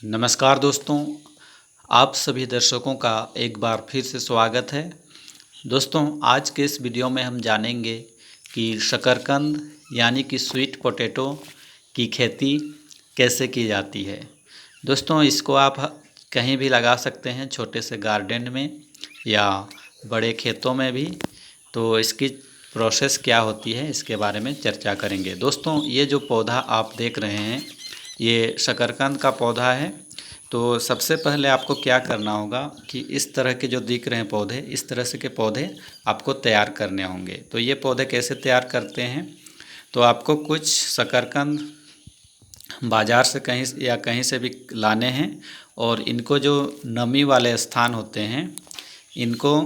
नमस्कार दोस्तों, आप सभी दर्शकों का एक बार फिर से स्वागत है। दोस्तों, आज के इस वीडियो में हम जानेंगे कि शकरकंद यानी कि स्वीट पोटैटो की खेती कैसे की जाती है। दोस्तों, इसको आप कहीं भी लगा सकते हैं, छोटे से गार्डन में या बड़े खेतों में भी। तो इसकी प्रोसेस क्या होती है इसके बारे में चर्चा करेंगे। दोस्तों, ये जो पौधा आप देख रहे हैं ये शकरकंद का पौधा है। तो सबसे पहले आपको क्या करना होगा कि इस तरह के जो दिख रहे हैं पौधे, इस तरह से के पौधे आपको तैयार करने होंगे। तो ये पौधे कैसे तैयार करते हैं, तो आपको कुछ शकरकंद बाज़ार से कहीं या कहीं से भी लाने हैं और इनको जो नमी वाले स्थान होते हैं इनको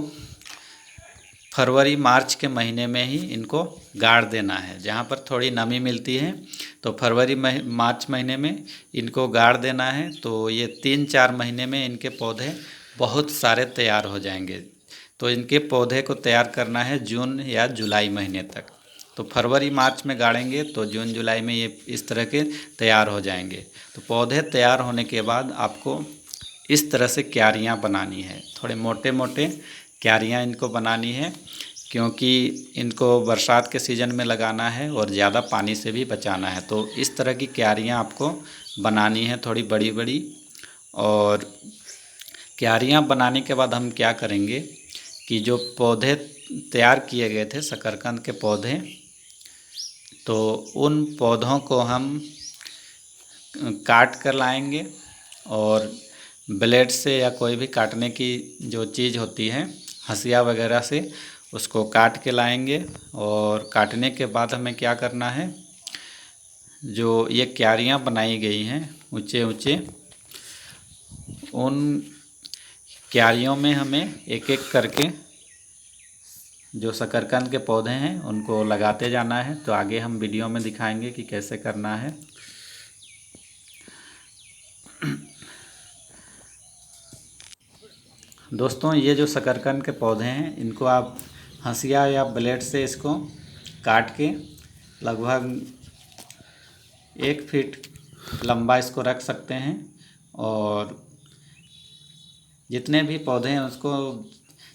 फरवरी मार्च के महीने में ही इनको गाड़ देना है। जहाँ पर थोड़ी नमी मिलती है तो फरवरी मार्च महीने में इनको गाड़ देना है। तो ये 3-4 महीने में इनके पौधे बहुत सारे तैयार हो जाएंगे। तो इनके पौधे को तैयार करना है जून या जुलाई महीने तक। तो फरवरी मार्च में गाड़ेंगे तो जून जुलाई में ये इस तरह के तैयार हो जाएंगे। तो पौधे तैयार होने के बाद आपको इस तरह से क्यारियाँ बनानी है, थोड़े मोटे मोटे क्यारियाँ इनको बनानी है, क्योंकि इनको बरसात के सीज़न में लगाना है और ज़्यादा पानी से भी बचाना है। तो इस तरह की क्यारियाँ आपको बनानी है, थोड़ी बड़ी बड़ी। और क्यारियाँ बनाने के बाद हम क्या करेंगे कि जो पौधे तैयार किए गए थे शकरकंद के पौधे, तो उन पौधों को हम काट कर लाएंगे और ब्लेड से या कोई भी काटने की जो चीज़ होती है हंसिया वगैरह से उसको काट के लाएंगे। और काटने के बाद हमें क्या करना है, जो ये क्यारियाँ बनाई गई हैं ऊंचे ऊंचे, उन क्यारियों में हमें एक एक करके जो शकरकंद के पौधे हैं उनको लगाते जाना है। तो आगे हम वीडियो में दिखाएंगे कि कैसे करना है। दोस्तों, ये जो शकरकंद के पौधे हैं इनको आप हंसिया या ब्लेड से इसको काट के लगभग 1 फीट लंबा इसको रख सकते हैं। और जितने भी पौधे हैं उसको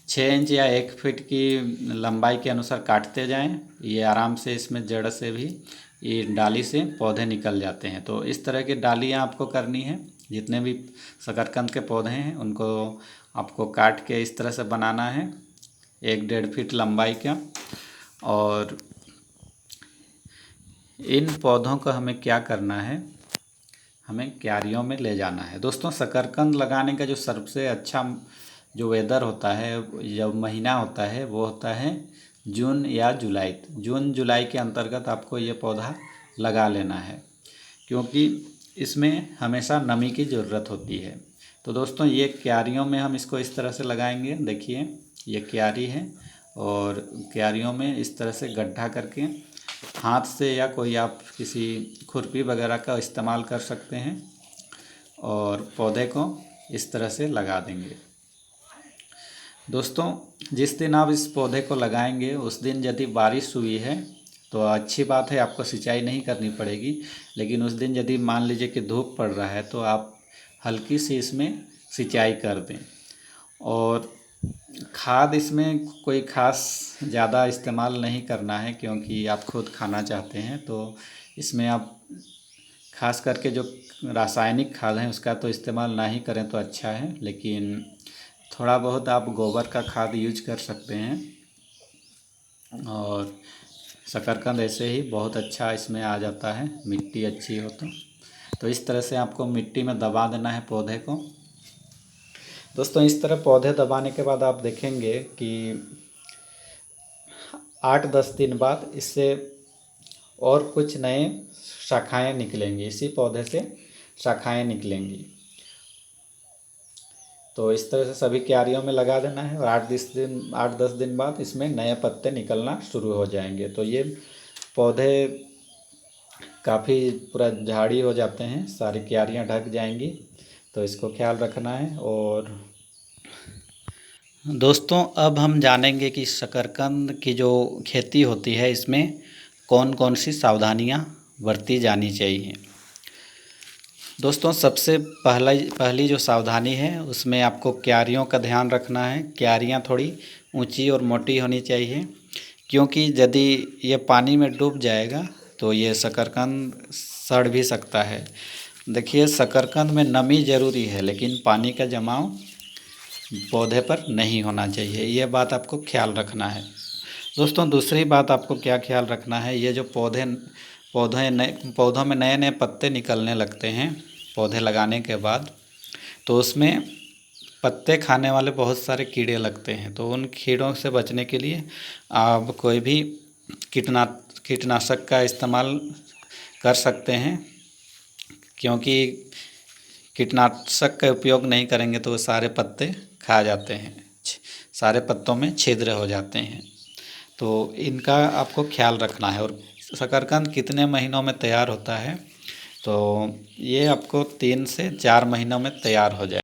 6 इंच या 1 फीट की लंबाई के अनुसार काटते जाएं। ये आराम से इसमें जड़ से भी ये डाली से पौधे निकल जाते हैं। तो इस तरह की डालियाँ आपको करनी है। जितने भी शकरकंद के पौधे हैं उनको आपको काट के इस तरह से बनाना है, 1-1.5 फीट लंबाई का। और इन पौधों को हमें क्या करना है, हमें क्यारियों में ले जाना है। दोस्तों, शकरकंद लगाने का जो सबसे अच्छा जो वेदर होता है, जो महीना होता है, वो होता है जून या जुलाई। जून जुलाई के अंतर्गत आपको ये पौधा लगा लेना है, क्योंकि इसमें हमेशा नमी की ज़रूरत होती है। तो दोस्तों, ये क्यारियों में हम इसको इस तरह से लगाएंगे। देखिए, ये क्यारी है और क्यारियों में इस तरह से गड्ढा करके हाथ से या कोई आप किसी खुरपी वगैरह का इस्तेमाल कर सकते हैं और पौधे को इस तरह से लगा देंगे। दोस्तों, जिस दिन आप इस पौधे को लगाएंगे उस दिन यदि बारिश हुई है तो अच्छी बात है, आपको सिंचाई नहीं करनी पड़ेगी। लेकिन उस दिन यदि मान लीजिए कि धूप पड़ रहा है तो आप हल्की सी इसमें सिंचाई कर दें। और खाद इसमें कोई ख़ास ज़्यादा इस्तेमाल नहीं करना है, क्योंकि आप खुद खाना चाहते हैं। तो इसमें आप खास करके जो रासायनिक खाद हैं उसका तो इस्तेमाल ना ही करें तो अच्छा है। लेकिन थोड़ा बहुत आप गोबर का खाद यूज कर सकते हैं। और शकरकंद ऐसे ही बहुत अच्छा इसमें आ जाता है, मिट्टी अच्छी हो तो इस तरह से आपको मिट्टी में दबा देना है पौधे को। दोस्तों, इस तरह पौधे दबाने के बाद आप देखेंगे कि 8-10 दिन बाद इससे और कुछ नए शाखाएं निकलेंगी, इसी पौधे से शाखाएं निकलेंगी। तो इस तरह से सभी क्यारियों में लगा देना है और 8-10 दिन बाद इसमें नए पत्ते निकलना शुरू हो जाएंगे। तो ये पौधे काफ़ी पूरा झाड़ी हो जाते हैं, सारी क्यारियां ढक जाएंगी। तो इसको ख्याल रखना है। और दोस्तों, अब हम जानेंगे कि शकरकंद की जो खेती होती है इसमें कौन कौन सी सावधानियां बरती जानी चाहिए। दोस्तों सबसे पहली जो सावधानी है उसमें आपको क्यारियों का ध्यान रखना है। क्यारियाँ थोड़ी ऊंची और मोटी होनी चाहिए, क्योंकि यदि ये पानी में डूब जाएगा तो ये शकरकंद सड़ भी सकता है। देखिए, शकरकंद में नमी ज़रूरी है, लेकिन पानी का जमाव पौधे पर नहीं होना चाहिए। ये बात आपको ख्याल रखना है। दोस्तों दूसरी बात आपको क्या ख्याल रखना है, ये जो पौधों में नए नए पत्ते निकलने लगते हैं पौधे लगाने के बाद, तो उसमें पत्ते खाने वाले बहुत सारे कीड़े लगते हैं। तो उन कीड़ों से बचने के लिए आप कोई भी कीटनाशक का इस्तेमाल कर सकते हैं, क्योंकि कीटनाशक का उपयोग नहीं करेंगे तो सारे पत्ते खा जाते हैं, सारे पत्तों में छिद्र हो जाते हैं। तो इनका आपको ख्याल रखना है। और शकरकंद कितने महीनों में तैयार होता है, तो ये आपको 3 से 4 महीनों में तैयार हो जाए।